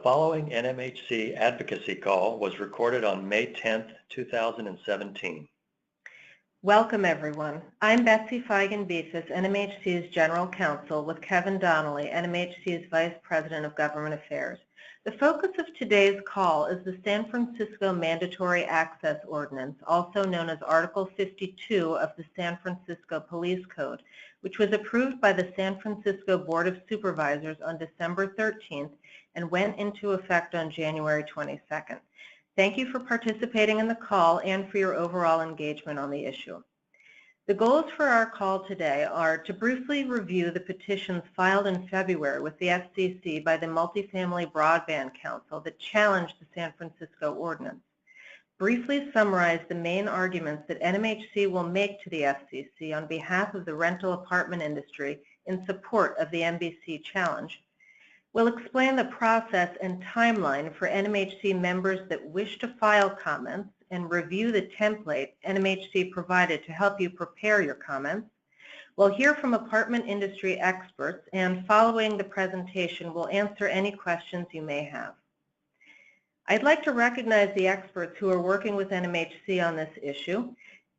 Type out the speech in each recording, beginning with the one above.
The following NMHC advocacy call was recorded on May 10th, 2017. Welcome, everyone. I'm Betsy Feigen-Beefus, NMHC's General Counsel, with Kevin Donnelly, NMHC's Vice President of Government Affairs. The focus of today's call is the San Francisco Mandatory Access Ordinance, also known as Article 52 of the San Francisco Police Code, which was approved by the San Francisco Board of Supervisors on December 13th and went into effect on January 22nd. Thank you for participating in the call and for your overall engagement on the issue. The goals for our call today are to briefly review the petitions filed in February with the FCC by the Multifamily Broadband Council that challenged the San Francisco ordinance, briefly summarize the main arguments that NMHC will make to the FCC on behalf of the rental apartment industry in support of the MBC challenge. We'll explain the process and timeline for NMHC members that wish to file comments and review the template NMHC provided to help you prepare your comments. We'll hear from apartment industry experts, and following the presentation, we'll answer any questions you may have. I'd like to recognize the experts who are working with NMHC on this issue.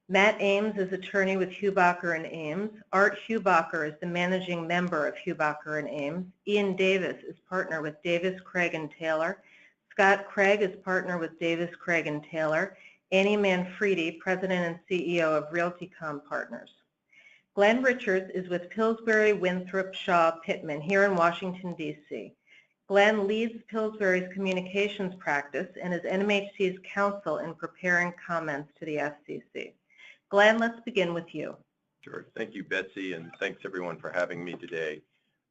Matt Ames is attorney with Hubacher & Ames. Art Hubacher is the managing member of Hubacher & Ames. Ian Davis is partner with Davis, Craig & Taylor. Scott Craig is partner with Davis, Craig & Taylor. Annie Manfredi, president and CEO of Realtycom Partners. Glenn Richards is with Pillsbury, Winthrop, Shaw, Pittman here in Washington, D.C. Glenn leads Pillsbury's communications practice and is NMHC's counsel in preparing comments to the FCC. Glenn, let's begin with you. Sure. Thank you, Betsy, and thanks everyone for having me today.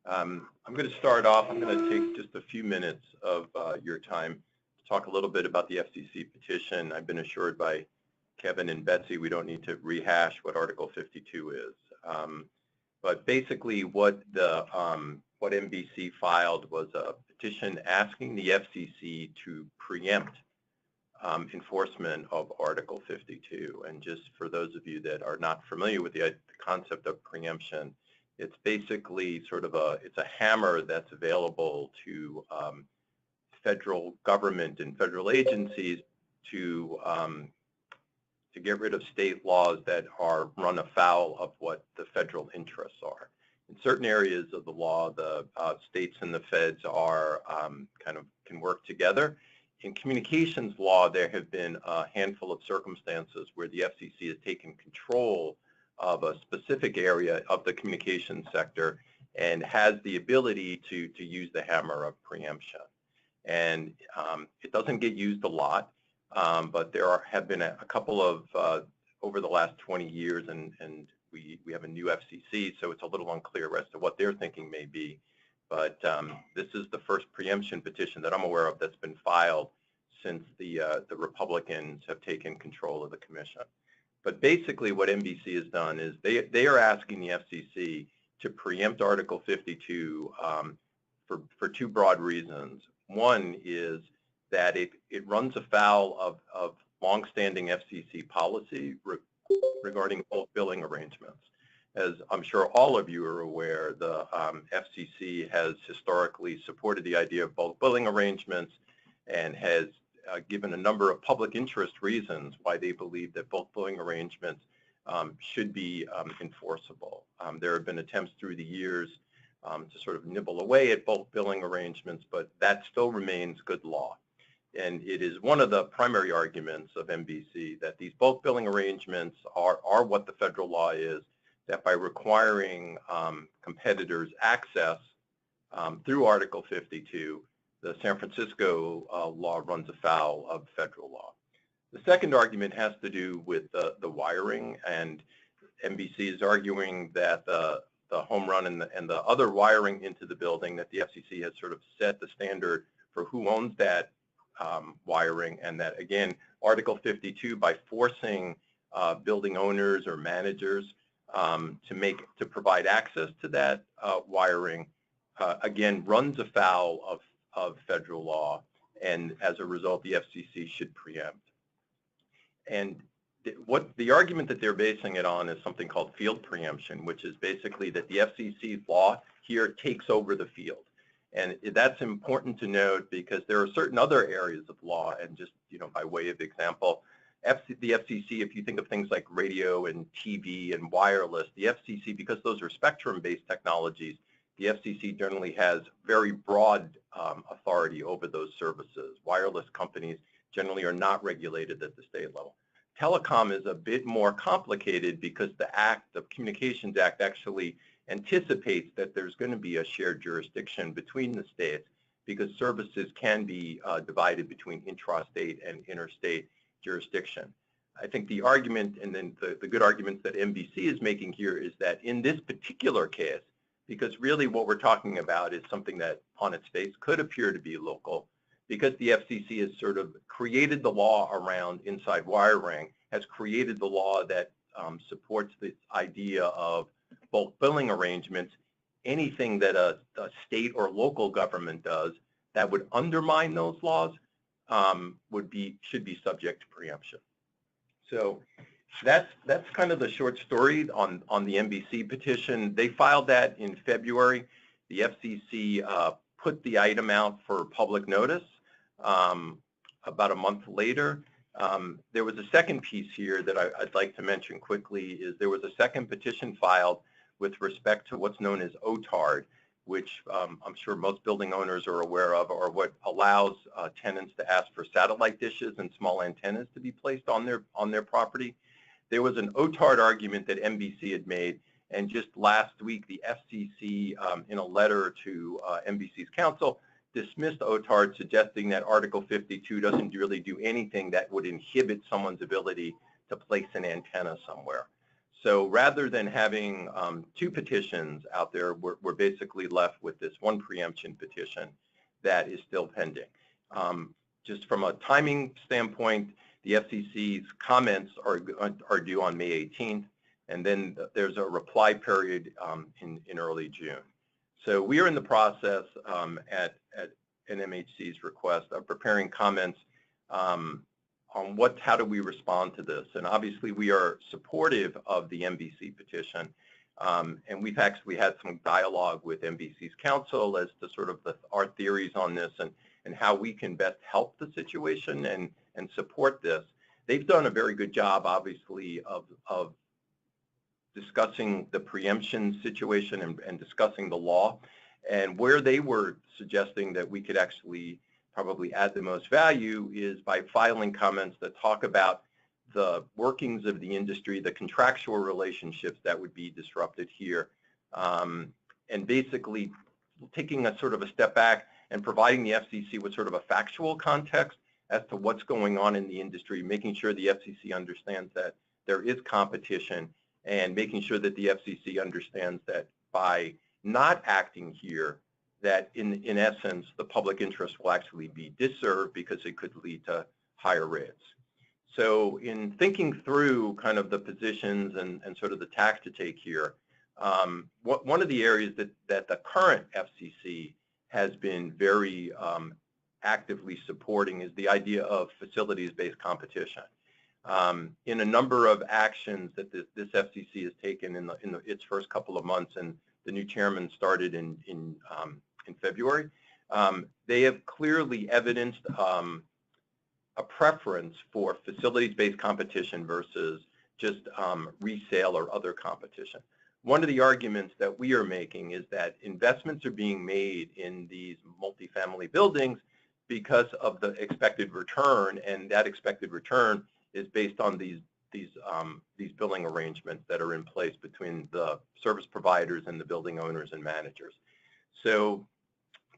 I'm going to start off. I'm going to take just a few minutes of your time to talk a little bit about the FCC petition. I've been assured by Kevin and Betsy we don't need to rehash what Article 52 is. But basically what NBC filed was a petition asking the FCC to preempt enforcement of Article 52. And just for those of you that are not familiar with the concept of preemption, it's basically sort of it's a hammer that's available to federal government and federal agencies to get rid of state laws that run afoul of what the federal interests are. In certain areas of the law, the states and the feds are can work together. In communications law, there have been a handful of circumstances where the FCC has taken control of a specific area of the communications sector and has the ability to use the hammer of preemption. And it doesn't get used a lot, but there have been a couple of over the last 20 years, and we have a new FCC, so it's a little unclear as to what their thinking may be. But this is the first preemption petition that I'm aware of that's been filed since the Republicans have taken control of the commission. But basically what NBC has done is they are asking the FCC to preempt Article 52 for two broad reasons. One is that it runs afoul of longstanding FCC policy regarding bulk billing arrangements. As I'm sure all of you are aware, the FCC has historically supported the idea of bulk billing arrangements and has given a number of public interest reasons why they believe that bulk billing arrangements should be enforceable. There have been attempts through the years to sort of nibble away at bulk billing arrangements, but that still remains good law. And it is one of the primary arguments of NBC that these bulk billing arrangements are what the federal law is, that by requiring competitors access through Article 52, the San Francisco law runs afoul of federal law. The second argument has to do with the wiring, and NBC is arguing that the home run and the other wiring into the building, that the FCC has sort of set the standard for who owns that wiring, and that, again, Article 52, by forcing building owners or managers to provide access to that wiring, again, runs afoul of federal law, and as a result, the FCC should preempt. And what the argument that they're basing it on is something called field preemption, which is basically that the FCC's law here takes over the field. And that's important to note because there are certain other areas of law, and just, by way of example, the FCC, if you think of things like radio and TV and wireless, the FCC, because those are spectrum-based technologies, the FCC generally has very broad authority over those services. Wireless companies generally are not regulated at the state level. Telecom is a bit more complicated because the Communications Act actually anticipates that there's going to be a shared jurisdiction between the states because services can be divided between intrastate and interstate jurisdiction. I think the argument, and then the good arguments that NBC is making here, is that in this particular case, because really what we're talking about is something that on its face could appear to be local, because the FCC has sort of created the law around inside wiring, has created the law that supports this idea of bulk billing arrangements. Anything that a state or local government does that would undermine those laws should be subject to preemption. So that's kind of the short story on the NBC petition. They filed that in February. The FCC put the item out for public notice about a month later. There was a second piece here that I'd like to mention quickly. Is there was a second petition filed with respect to what's known as OTARD, which I'm sure most building owners are aware of, or what allows tenants to ask for satellite dishes and small antennas to be placed on their property. There was an OTARD argument that NBC had made, and just last week the FCC, in a letter to NBC's counsel, dismissed OTARD, suggesting that Article 52 doesn't really do anything that would inhibit someone's ability to place an antenna somewhere. So rather than having two petitions out there, we're basically left with this one preemption petition that is still pending. Just from a timing standpoint, the FCC's comments are due on May 18th, and then there's a reply period in early June. So we are in the process at NMHC's request of preparing comments on how do we respond to this. And obviously we are supportive of the NBC petition, and we've actually had some dialogue with NBC's counsel as to sort of our theories on this and how we can best help the situation and support this. They've done a very good job, obviously, of discussing the preemption situation and discussing the law. And where they were suggesting that we could actually probably add the most value is by filing comments that talk about the workings of the industry, the contractual relationships that would be disrupted here, and basically taking a sort of a step back and providing the FCC with sort of a factual context as to what's going on in the industry, making sure the FCC understands that there is competition, and making sure that the FCC understands that by not acting here, that in essence, the public interest will actually be disserved because it could lead to higher rates. So in thinking through kind of the positions and sort of the tack to take here, one of the areas that the current FCC has been very actively supporting is the idea of facilities-based competition. In a number of actions that this FCC has taken in its first couple of months, and the new chairman started in February, they have clearly evidenced a preference for facilities-based competition versus just resale or other competition. One of the arguments that we are making is that investments are being made in these multifamily buildings because of the expected return, and that expected return is based on these billing arrangements that are in place between the service providers and the building owners and managers. So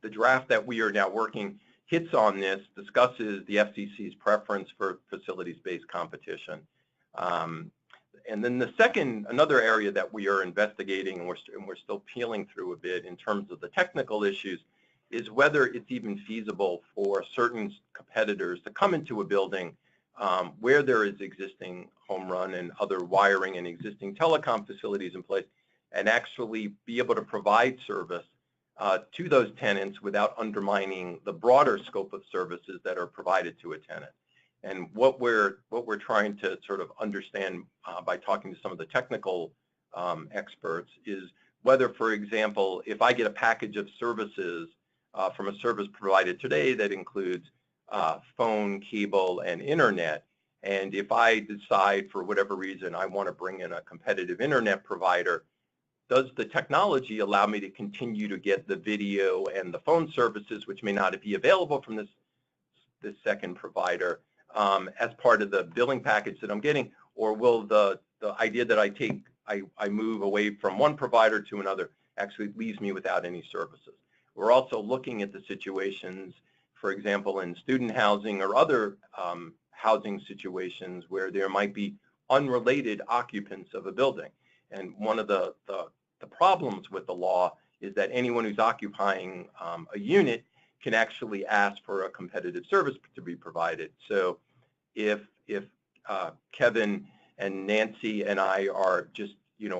the draft that we are now working hits on this, discusses the FCC's preference for facilities-based competition. And then another area that we are investigating, and we're still peeling through a bit in terms of the technical issues, is whether it's even feasible for certain competitors to come into a building where there is existing home run and other wiring and existing telecom facilities in place, and actually be able to provide service to those tenants without undermining the broader scope of services that are provided to a tenant. And what we're trying to sort of understand by talking to some of the technical experts is whether, for example, if I get a package of services from a service provided today that includes phone, cable, and internet. And if I decide for whatever reason I want to bring in a competitive internet provider, does the technology allow me to continue to get the video and the phone services, which may not be available from this second provider, as part of the billing package that I'm getting, or will the idea that I move away from one provider to another actually leaves me without any services? We're also looking at the situations, for example, in student housing or other housing situations where there might be unrelated occupants of a building. And one of the problems with the law is that anyone who's occupying a unit can actually ask for a competitive service to be provided. So if Kevin and Nancy and I are just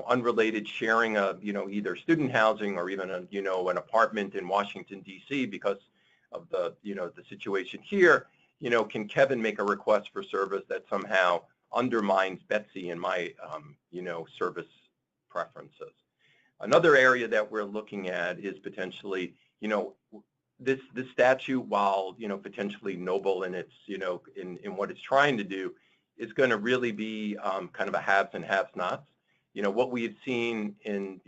unrelated, sharing a either student housing or even an apartment in Washington D.C. because of the situation here, can Kevin make a request for service that somehow undermines Betsy and my service preferences? Another area that we're looking at is potentially this statute, while potentially noble in its in what it's trying to do, is going to really be kind of a haves and have-nots. What we've seen in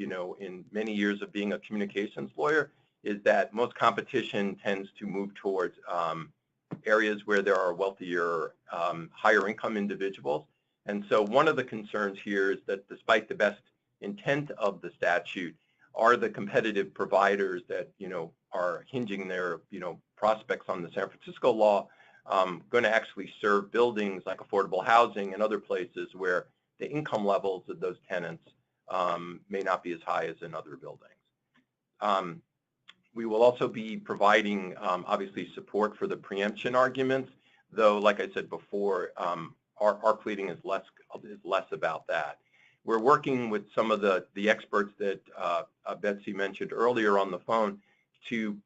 many years of being a communications lawyer is that most competition tends to move towards areas where there are wealthier, higher income individuals. And so one of the concerns here is that despite the best intent of the statute, are the competitive providers that are hinging their prospects on the San Francisco law going to actually serve buildings like affordable housing and other places where the income levels of those tenants may not be as high as in other buildings. We will also be providing, obviously, support for the preemption arguments, though, like I said before, our pleading is less about that. We're working with some of the experts that Betsy mentioned earlier on the phone to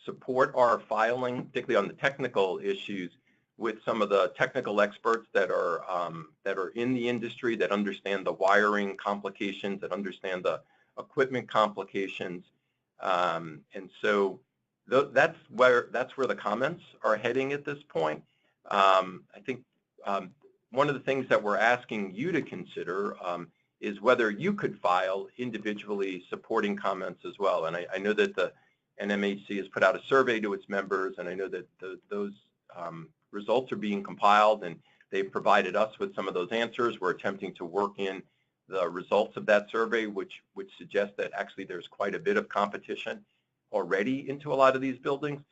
support our filing, particularly on the technical issues, with some of the technical experts that are in the industry, that understand the wiring complications, that understand the equipment complications, and so that's where the comments are heading at this point. I think one of the things that we're asking you to consider is whether you could file individually supporting comments as well. And I know that the NMHC has put out a survey to its members, and I know that those results are being compiled, and they've provided us with some of those answers. We're attempting to work in the results of that survey, which suggests that actually there's quite a bit of competition already into a lot of these buildings.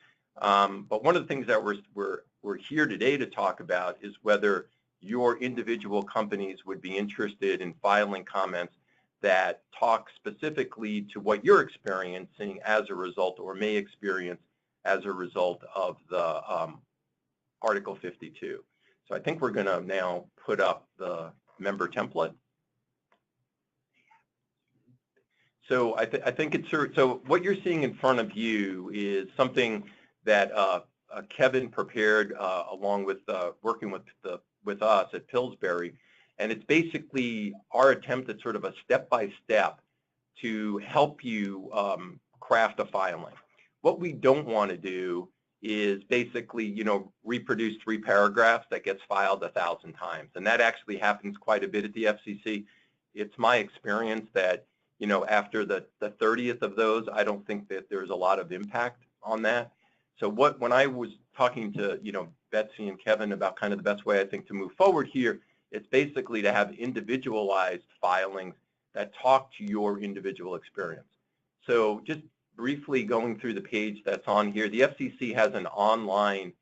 But one of the things that we're here today to talk about is whether your individual companies would be interested in filing comments that talk specifically to what you're experiencing as a result, or may experience as a result, of the Article 52. So I think we're going to now put up the member template. So I think it's, so what you're seeing in front of you is something that Kevin prepared along with working with us at Pillsbury, and it's basically our attempt at sort of a step-by-step to help you craft a filing. What we don't want to do is basically, reproduce 3 paragraphs that gets filed 1,000 times, and that actually happens quite a bit at the FCC. It's my experience that, after the 30th of those, I don't think that there's a lot of impact on that. So when I was talking to, Betsy and Kevin about kind of the best way I think to move forward here, it's basically to have individualized filings that talk to your individual experience. So just briefly going through the page that's on here, the FCC has an online,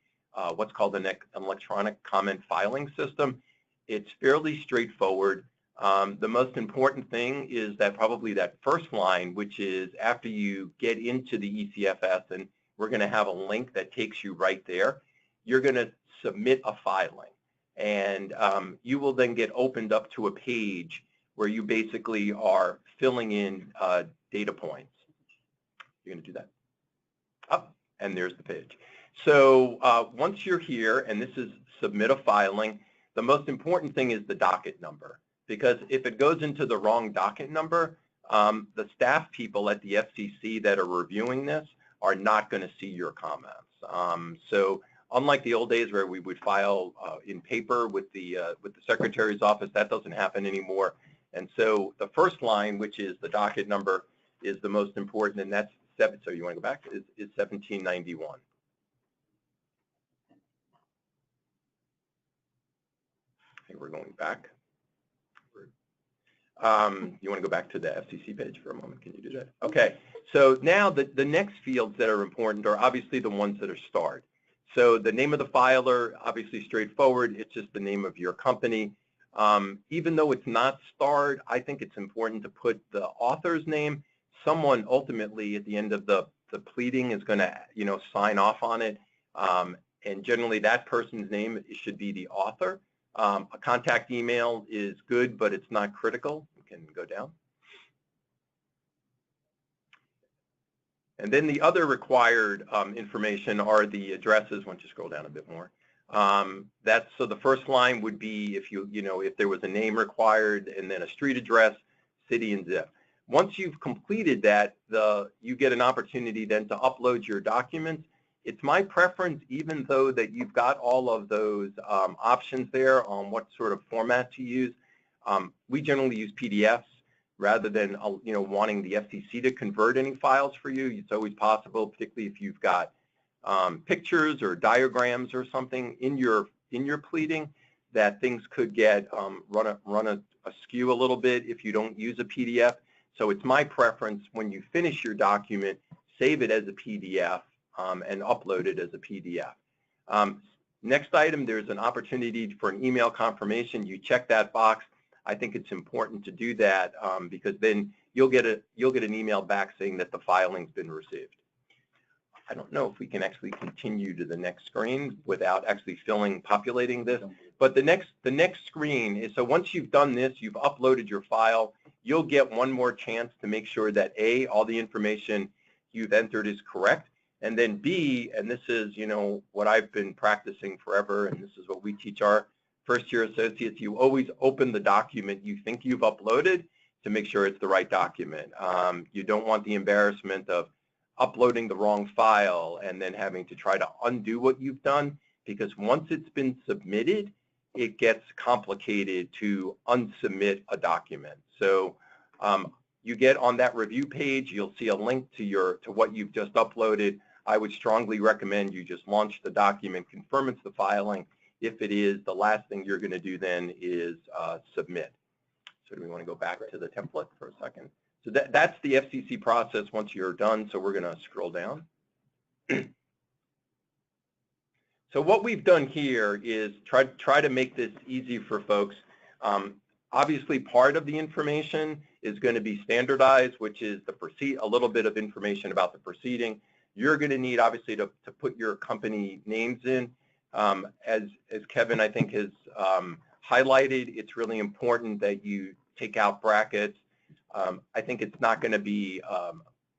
what's called an electronic comment filing system. It's fairly straightforward. The most important thing is that probably that first line, which is after you get into the ECFS, and we're going to have a link that takes you right there, you're going to submit a filing. And you will then get opened up to a page where you basically are filling in data points. You're going to do that. Up, and there's the page. So once you're here, and this is submit a filing, the most important thing is the docket number. Because if it goes into the wrong docket number, the staff people at the FCC that are reviewing this are not going to see your comments. So unlike the old days where we would file in paper with the Secretary's office, that doesn't happen anymore. And so the first line, which is the docket number, is the most important, and that's so you want to go back, is 1791. I think we're going back. You want to go back to the FCC page for a moment? Can you do that? Okay. So now the next fields that are important are obviously the ones that are starred. So the name of the filer, obviously straightforward. It's just the name of your company. Even though it's not starred, I think it's important to put the author's name. Someone ultimately at the end of the pleading is going to, sign off on it. And generally that person's name should be the author. A contact email is good, but it's not critical. You can go down. And then the other required information are the addresses. Once you scroll down a bit more, so the first line would be if there was a name required, and then a street address, city, and zip. Once you've completed that, you get an opportunity then to upload your documents. It's my preference, even though that you've got all of those options there on what sort of format to use. We generally use PDFs rather than wanting the FCC to convert any files for you. It's always possible, particularly if you've got pictures or diagrams or something in your pleading, that things could get run askew a little bit if you don't use a PDF. So it's my preference, when you finish your document, save it as a PDF and upload it as a PDF. Next item, there's an opportunity for an email confirmation. You check that box. I think it's important to do that because then you'll get an email back saying that the filing's been received. I don't know if we can actually continue to the next screen without actually populating this. But the next screen is, so once you've done this, you've uploaded your file, you'll get one more chance to make sure that A, all the information you've entered is correct, and then B, and this is what I've been practicing forever, and this is what we teach our first-year associates, you always open the document you think you've uploaded to make sure it's the right document. You don't want the embarrassment of uploading the wrong file and then having to try to undo what you've done, because once it's been submitted, it gets complicated to unsubmit a document. So you get on that review page, you'll see a link to what you've just uploaded. I would strongly recommend you just launch the document, confirm it's the filing. If it is, the last thing you're going to do then is submit. So do we want to go back to the template for a second? So that's the FCC process once you're done. So we're going to scroll down. So what we've done here is try to make this easy for folks. Obviously, part of the information is going to be standardized, which is a little bit of information about the proceeding. You're going to need, obviously, to put your company names in. As Kevin, I think, has highlighted, it's really important that you take out brackets. I think it's not going to be,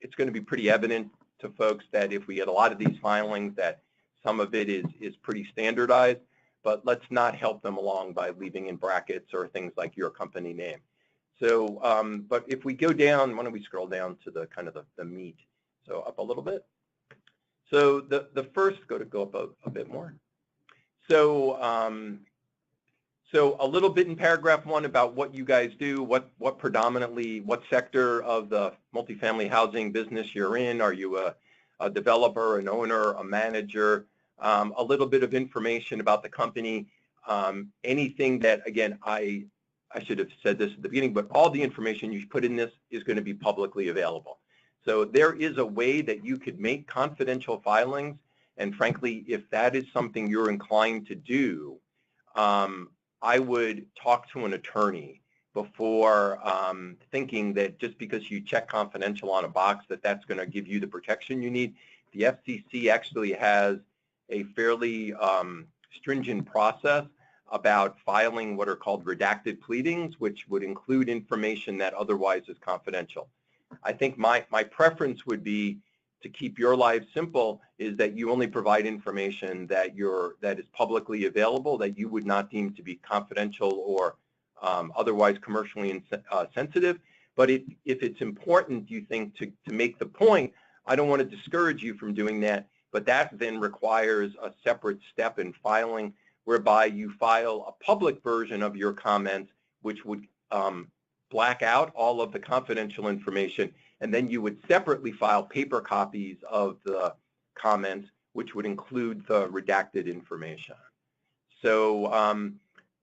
it's going to be pretty evident to folks that if we get a lot of these filings, that some of it is pretty standardized, but let's not help them along by leaving in brackets or things like your company name. So, but if we go down, why don't we scroll down to the kind of the meat? So up a little bit. So the first, go up a bit more. So, so a little bit in paragraph 1 about what you guys do, what sector of the multifamily housing business you're in. Are you a developer, an owner, a manager? A little bit of information about the company. Anything that, again, I should have said this at the beginning, but all the information you put in this is going to be publicly available. So there is a way that you could make confidential filings, and frankly, if that is something you're inclined to do, I would talk to an attorney before thinking that just because you check confidential on a box that's going to give you the protection you need. The FCC actually has a fairly stringent process about filing what are called redacted pleadings, which would include information that otherwise is confidential. I think my preference would be to keep your life simple, is that you only provide information that is publicly available, that you would not deem to be confidential or otherwise commercially sensitive. But if it's important, you think, to make the point I don't want to discourage you from doing that, but that then requires a separate step in filing whereby you file a public version of your comments, which would black out all of the confidential information, and then you would separately file paper copies of the comments, which would include the redacted information. So,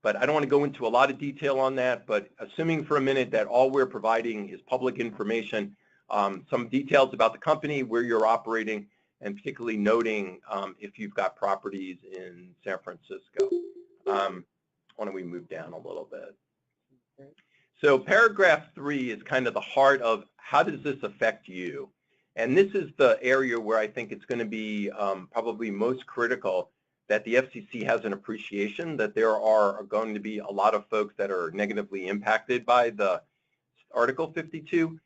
but I don't want to go into a lot of detail on that, but assuming for a minute that all we're providing is public information, some details about the company, where you're operating, and particularly noting if you've got properties in San Francisco. Why don't we move down a little bit? So paragraph 3 is kind of the heart of how does this affect you? And this is the area where I think it's going to be probably most critical that the FCC has an appreciation that there are going to be a lot of folks that are negatively impacted by the Article 52.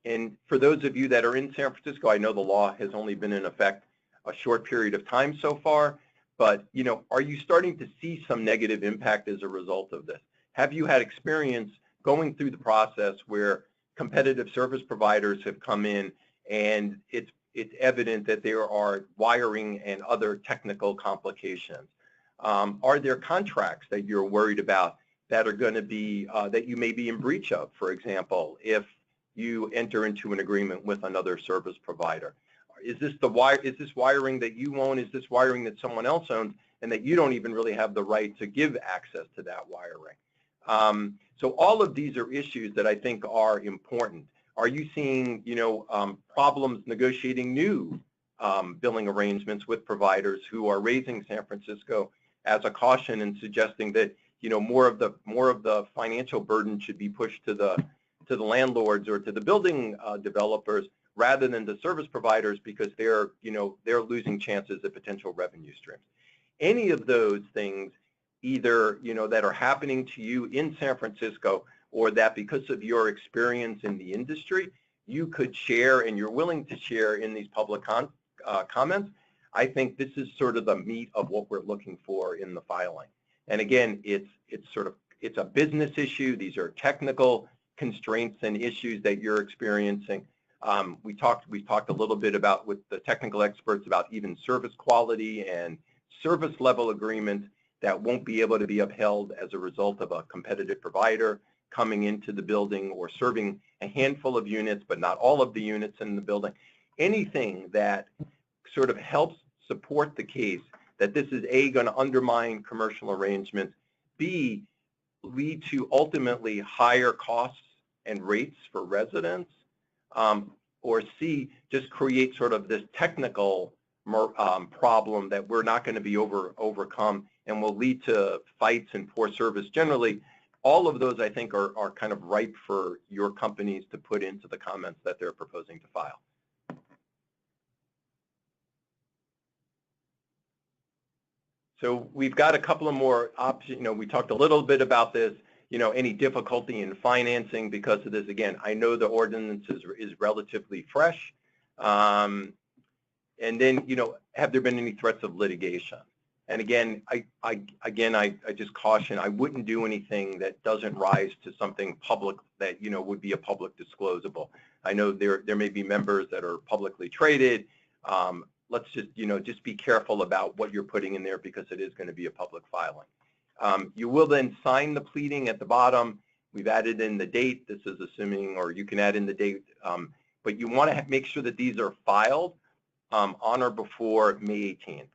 And for those of you that are in San Francisco, I know the law has only been in effect a short period of time so far, but are you starting to see some negative impact as a result of this? Have you had experience going through the process where competitive service providers have come in and it's evident that there are wiring and other technical complications? Are there contracts that you're worried about that are going to be, that you may be in breach of, for example, if you enter into an agreement with another service provider? Is this wiring that you own? Is this wiring that someone else owns and that you don't even really have the right to give access to that wiring? So all of these are issues that I think are important. Are you seeing, problems negotiating new billing arrangements with providers who are raising San Francisco as a caution and suggesting that, more of the financial burden should be pushed to the landlords or to the building developers rather than the service providers because they're losing chances at potential revenue streams? Any of those things, either that are happening to you in San Francisco or that because of your experience in the industry you could share and you're willing to share in these public comments, I think this is sort of the meat of what we're looking for in the filing. And again, it's a business issue. These are technical constraints and issues that you're experiencing. We talked a little bit about with the technical experts about even service quality and service level agreements that won't be able to be upheld as a result of a competitive provider coming into the building or serving a handful of units, but not all of the units in the building. Anything that sort of helps support the case that this is A, going to undermine commercial arrangements, B, lead to ultimately higher costs and rates for residents, or C, just create sort of this technical problem that we're not going to be overcome and will lead to fights and poor service generally. All of those, I think, are kind of ripe for your companies to put into the comments that they're proposing to file. So we've got a couple of more options. We talked a little bit about this, any difficulty in financing because of this. Again, I know the ordinance is relatively fresh. And then, have there been any threats of litigation? And again, I just caution, I wouldn't do anything that doesn't rise to something public that, would be a public disclosable. I know there may be members that are publicly traded. Let's just be careful about what you're putting in there because it is going to be a public filing. You will then sign the pleading at the bottom. We've added in the date. This is assuming, or you can add in the date, but you want to make sure that these are filed on or before May 18th.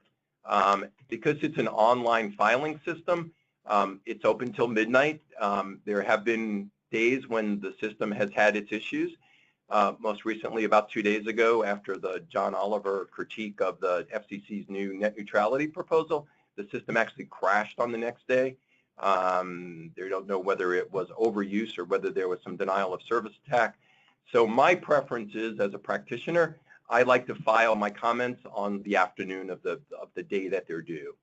Because it's an online filing system, it's open till midnight. There have been days when the system has had its issues. Most recently, about 2 days ago, after the John Oliver critique of the FCC's new net neutrality proposal, the system actually crashed on the next day. They don't know whether it was overuse or whether there was some denial of service attack. So my preference is, as a practitioner, I like to file my comments on the afternoon of the day that they're due.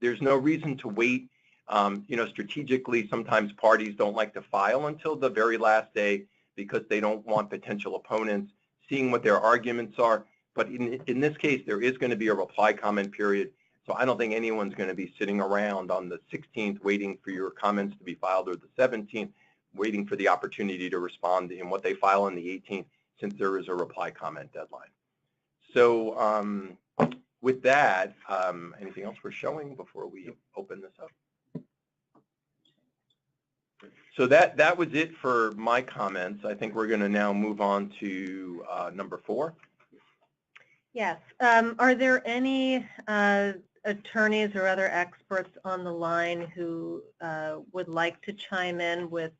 There's no reason to wait. Strategically, sometimes parties don't like to file until the very last day because they don't want potential opponents seeing what their arguments are. But in this case, there is going to be a reply comment period. So I don't think anyone's going to be sitting around on the 16th waiting for your comments to be filed, or the 17th waiting for the opportunity to respond in what they file on the 18th. since there is a reply comment deadline. So with that, anything else we're showing before we open this up? So that was it for my comments. I think we're going to now move on to number 4. Yes. Are there any attorneys or other experts on the line who would like to chime in with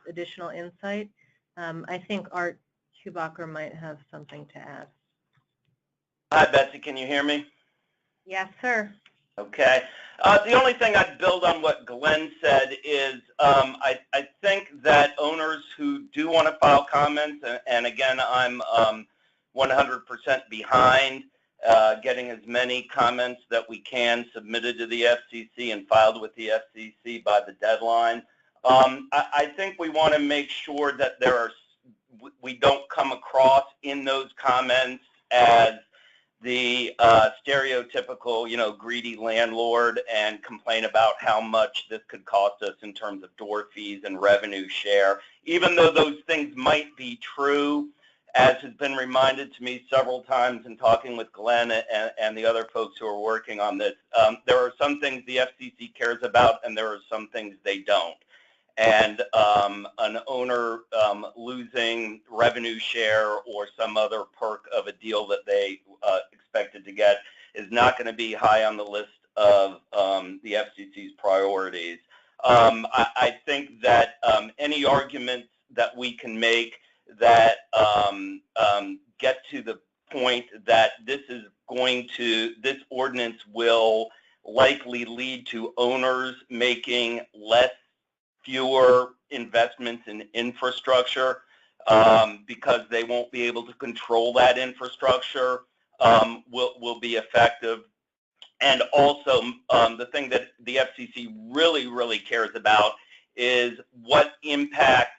additional insight? I think Art Schubacher might have something to add. Hi, Betsy. Can you hear me? Yes, sir. Okay. The only thing I'd build on what Glenn said is I think that owners who do want to file comments, and again, I'm 100% behind getting as many comments that we can submitted to the FCC and filed with the FCC by the deadline. I think we want to make sure that we don't come across in those comments as the stereotypical, greedy landlord and complain about how much this could cost us in terms of door fees and revenue share. Even though those things might be true, as has been reminded to me several times in talking with Glenn and the other folks who are working on this, there are some things the FCC cares about and there are some things they don't. And an owner losing revenue share or some other perk of a deal that they expected to get is not going to be high on the list of the FCC's priorities. I think that any arguments that we can make that get to the point that this ordinance will likely lead to owners making fewer investments in infrastructure because they won't be able to control that infrastructure will be effective. And also the thing that the FCC really cares about is what impact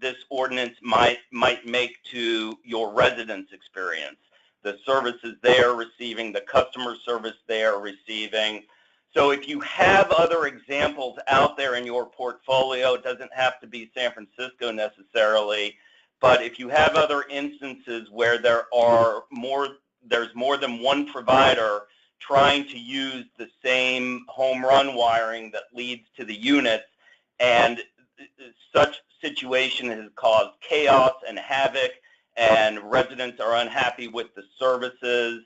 this ordinance might make to your residents' experience, the services they are receiving, the customer service they are receiving. So if you have other examples out there in your portfolio, it doesn't have to be San Francisco necessarily, but if you have other instances where there's more than one provider trying to use the same home run wiring that leads to the units, and such situation has caused chaos and havoc, and residents are unhappy with the services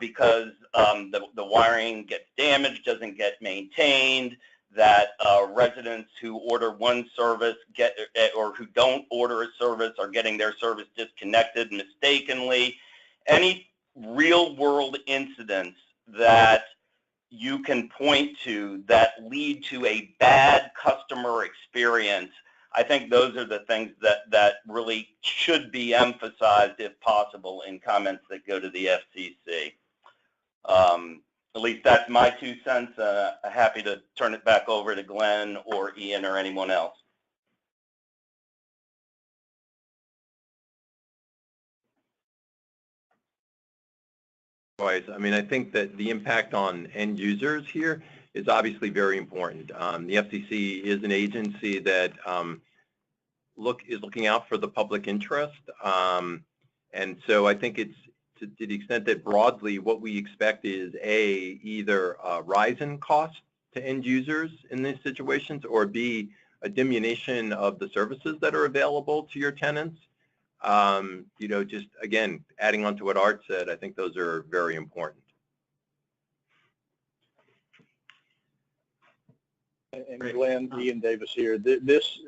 because the wiring gets damaged, doesn't get maintained, that residents who order one service or who don't order a service are getting their service disconnected mistakenly. Any real-world incidents that you can point to that lead to a bad customer experience, I think those are the things that really should be emphasized, if possible, in comments that go to the FCC. At least that's my 2 cents. Happy to turn it back over to Glenn or Ian or anyone else. I mean, I think that the impact on end users here is obviously very important. The FCC is an agency that is looking out for the public interest, and so I think it's to the extent that broadly what we expect is either a rise in cost to end users in these situations, or B, a diminution of the services that are available to your tenants. Just again, adding on to what Art said, I think those are very important. And Glenn, Ian Davis here. This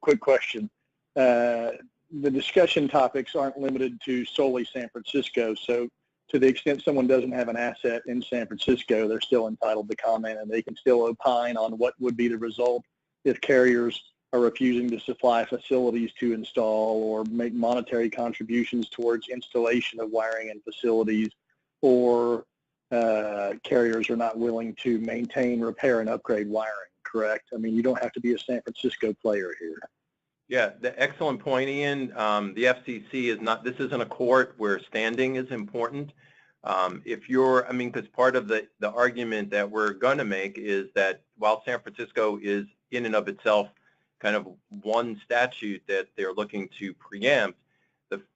quick question. The discussion topics aren't limited to solely San Francisco, so to the extent someone doesn't have an asset in San Francisco, they're still entitled to comment, and they can still opine on what would be the result if carriers are refusing to supply facilities to install or make monetary contributions towards installation of wiring and facilities, or carriers are not willing to maintain, repair, and upgrade wiring, correct? I mean, you don't have to be a San Francisco player here. Yeah, the excellent point, Ian. The FCC is not, this isn't a court where standing is important. Because part of the argument that we're going to make is that while San Francisco is in and of itself kind of one statute that they're looking to preempt,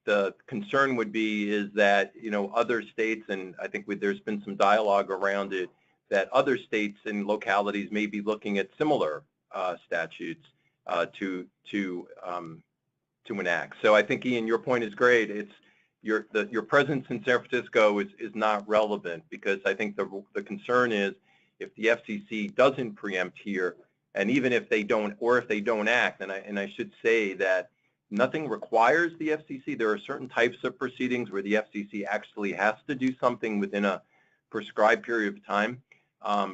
the concern would be is that, other states, and I think there's been some dialogue around it, that other states and localities may be looking at similar statutes to enact. So I think, Ian, your point is great. It's your presence in San Francisco is not relevant, because I think the concern is if the FCC doesn't preempt here, and even if they don't, or if they don't act, and I should say that nothing requires the FCC. There are certain types of proceedings where the FCC actually has to do something within a prescribed period of time.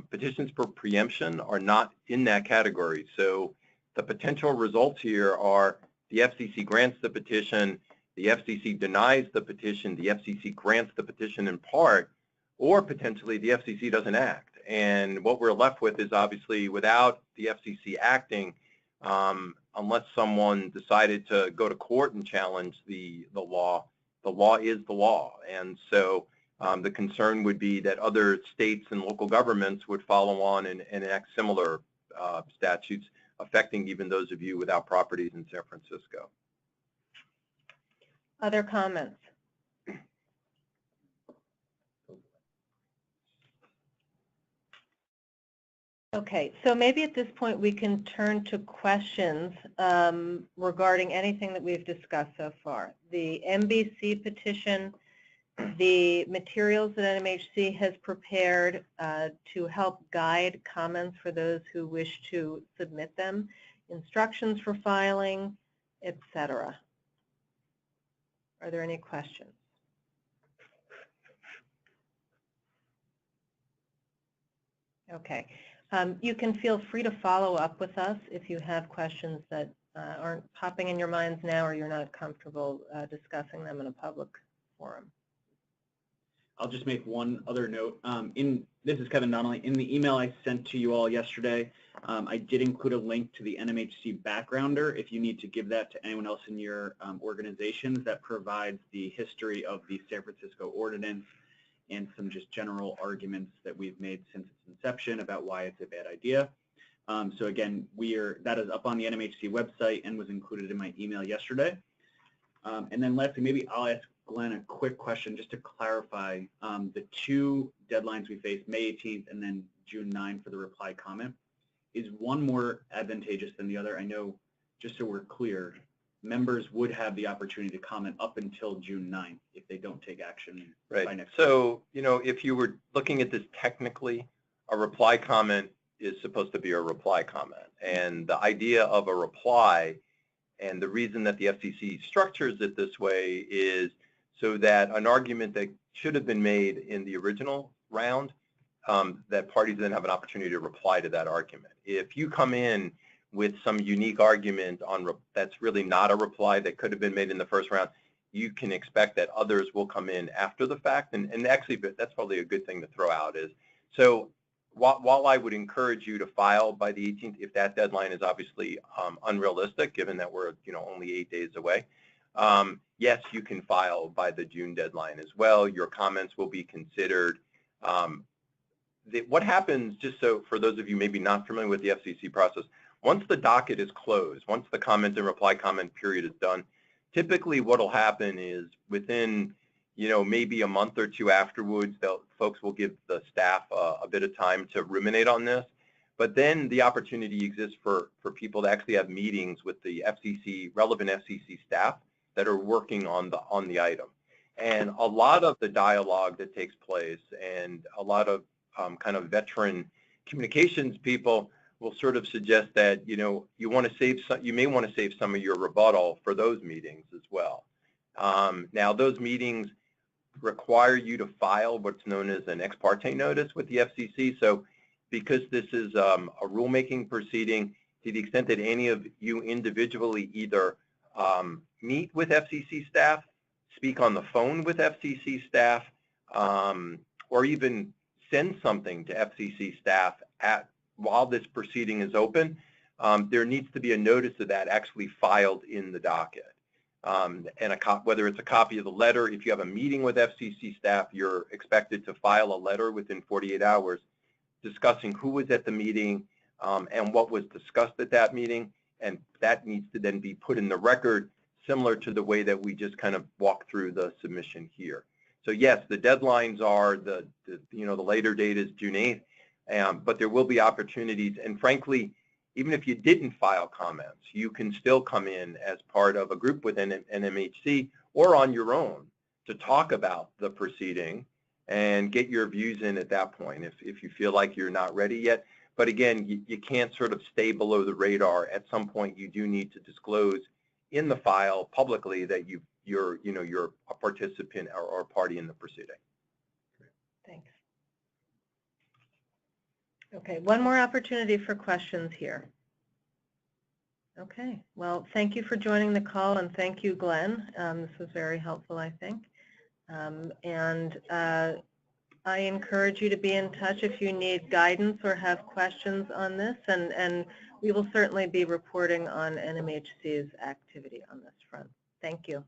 Petitions for preemption are not in that category. So the potential results here are the FCC grants the petition, the FCC denies the petition, the FCC grants the petition in part, or potentially the FCC doesn't act. And what we're left with is obviously without the FCC acting, unless someone decided to go to court and challenge the law is the law. And so the concern would be that other states and local governments would follow on and enact similar statutes affecting even those of you without properties in San Francisco. Other comments? Okay, so maybe at this point we can turn to questions regarding anything that we've discussed so far. The MBC petition, the materials that NMHC has prepared to help guide comments for those who wish to submit them, instructions for filing, etc. Are there any questions? Okay. You can feel free to follow up with us if you have questions that aren't popping in your minds now, or you're not comfortable discussing them in a public forum. I'll just make one other note. This is Kevin Donnelly. In the email I sent to you all yesterday, I did include a link to the NMHC backgrounder if you need to give that to anyone else in your organizations. That provides the history of the San Francisco ordinance and some just general arguments that we've made since its inception about why it's a bad idea. So again, that is up on the NMHC website and was included in my email yesterday. And then lastly, maybe I'll ask Glenn a quick question just to clarify the two deadlines we face, May 18th and then June 9th for the reply comment. Is one more advantageous than the other? I know, just so we're clear, members would have the opportunity to comment up until June 9th if they don't take action by next week. So, if you were looking at this technically, a reply comment is supposed to be a reply comment. And the idea of a reply, and the reason that the FCC structures it this way, is so that an argument that should have been made in the original round, that parties then have an opportunity to reply to that argument. If you come in with some unique argument that's really not a reply that could have been made in the first round, you can expect that others will come in after the fact. And actually, that's probably a good thing to throw out is, so while I would encourage you to file by the 18th, if that deadline is obviously unrealistic, given that we're only 8 days away, yes, you can file by the June deadline as well. Your comments will be considered. What happens, just so for those of you maybe not familiar with the FCC process, once the docket is closed, once the comment and reply comment period is done, typically what will happen is within, maybe a month or two afterwards, folks will give the staff a bit of time to ruminate on this. But then the opportunity exists for people to actually have meetings with the FCC, relevant FCC staff that are working on the item. And a lot of the dialogue that takes place, and a lot of kind of veteran communications people will sort of suggest that you may want to save some of your rebuttal for those meetings as well. Now those meetings require you to file what's known as an ex parte notice with the FCC. So because this is a rulemaking proceeding, to the extent that any of you individually either meet with FCC staff, speak on the phone with FCC staff, or even send something to FCC staff while this proceeding is open, there needs to be a notice of that actually filed in the docket. And whether it's a copy of the letter, if you have a meeting with FCC staff, you're expected to file a letter within 48 hours discussing who was at the meeting and what was discussed at that meeting, and that needs to then be put in the record similar to the way that we just kind of walked through the submission here. So yes, the deadlines are the later date is June 8th, but there will be opportunities. And frankly, even if you didn't file comments, you can still come in as part of a group within NMHC or on your own to talk about the proceeding and get your views in at that point if you feel like you're not ready yet. But again, you can't sort of stay below the radar. At some point, you do need to disclose in the file publicly that you're a participant or party in the proceeding. Thanks. Okay, one more opportunity for questions here. Okay, well, thank you for joining the call, and thank you, Glenn. This was very helpful, I think. I encourage you to be in touch if you need guidance or have questions on this, and we will certainly be reporting on NMHC's activity on this front. Thank you.